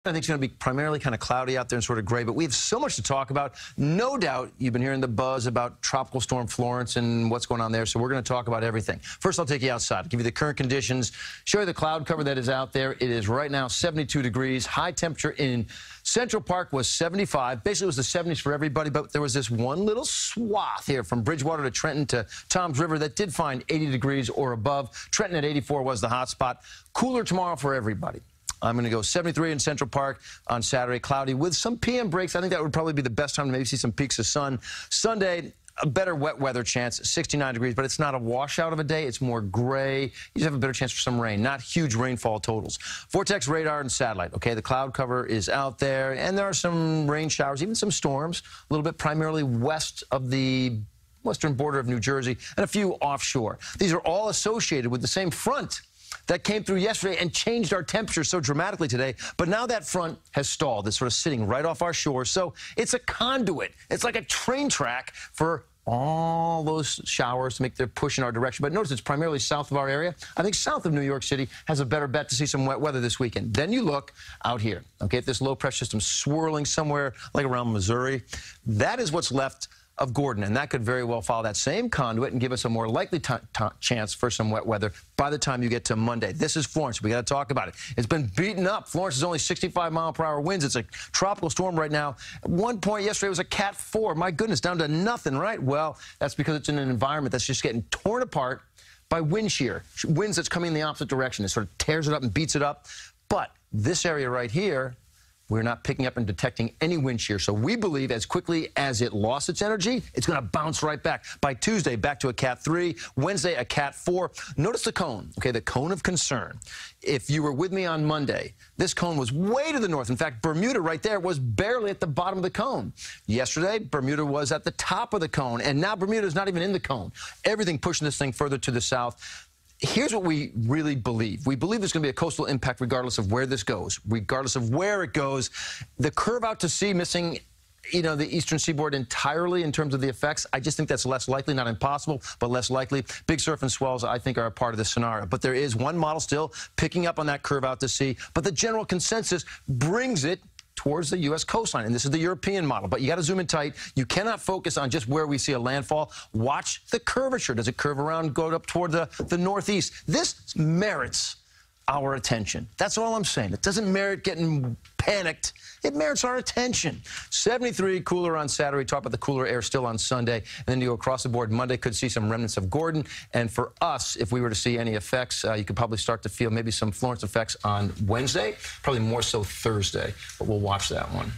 I think it's going to be primarily kind of cloudy out there and sort of gray, but we have so much to talk about. No doubt you've been hearing the buzz about Tropical Storm Florence and what's going on there, so we're going to talk about everything. First, I'll take you outside, I'll give you the current conditions, show you the cloud cover that is out there. It is right now 72 degrees. High temperature in Central Park was 75. Basically, it was the 70s for everybody, but there was this one little swath here from Bridgewater to Trenton to Toms River that did find 80 degrees or above. Trenton at 84 was the hot spot. Cooler tomorrow for everybody. I'm going to go 73 in Central Park on Saturday, cloudy with some PM breaks. I think that would probably be the best time to maybe see some peaks of sun. Sunday, a better wet weather chance, 69 degrees, but it's not a washout of a day. It's more gray. You just have a better chance for some rain, not huge rainfall totals. Vortex radar and satellite, okay? The cloud cover is out there, and there are some rain showers, even some storms, a little bit primarily west of the western border of New Jersey, and a few offshore. These are all associated with the same front that came through yesterday and changed our temperature so dramatically today. But now that front has stalled. It's sort of sitting right off our shore. So it's a conduit. It's like a train track for all those showers to make their push in our direction. But notice it's primarily south of our area. I think south of New York City has a better bet to see some wet weather this weekend. Then you look out here, okay, at this low pressure system swirling somewhere like around Missouri. That is what's left of Gordon, and that could very well follow that same conduit and give us a more likely chance for some wet weather by the time you get to Monday. This is Florence. We got to talk about it. It's been beaten up. Florence is only 65-mile-per-hour winds. It's a tropical storm right now. At one point yesterday it was a Cat 4. My goodness, down to nothing, right? Well, that's because it's in an environment that's just getting torn apart by wind shear. Winds that's coming in the opposite direction. It sort of tears it up and beats it up. But this area right here, we're not picking up and detecting any wind shear. So we believe as quickly as it lost its energy, it's going to bounce right back. By Tuesday, back to a Cat 3. Wednesday, a Cat 4. Notice the cone, okay, the cone of concern. If you were with me on Monday, this cone was way to the north. In fact, Bermuda right there was barely at the bottom of the cone. Yesterday, Bermuda was at the top of the cone, and now Bermuda is not even in the cone. Everything pushing this thing further to the south. Here's what we really believe. We believe there's going to be a coastal impact regardless of where this goes, regardless of where it goes. The curve out to sea missing, you know, the eastern seaboard entirely in terms of the effects, I just think that's less likely, not impossible, but less likely. Big surf and swells, I think, are a part of the scenario. But there is one model still picking up on that curve out to sea. But the general consensus brings it towards the U.S. coastline, and this is the European model. But you got to zoom in tight. You cannot focus on just where we see a landfall. Watch the curvature. Does it curve around, go up toward the northeast? This merits our attention. That's all I'm saying. It doesn't merit getting panicked. It merits our attention. 73, cooler on Saturday. Talk about the cooler air still on Sunday. And then you go across the board. Monday could see some remnants of Gordon. And for us, if we were to see any effects, you could probably start to feel maybe some Florence effects on Wednesday, probably more so Thursday. But we'll watch that one.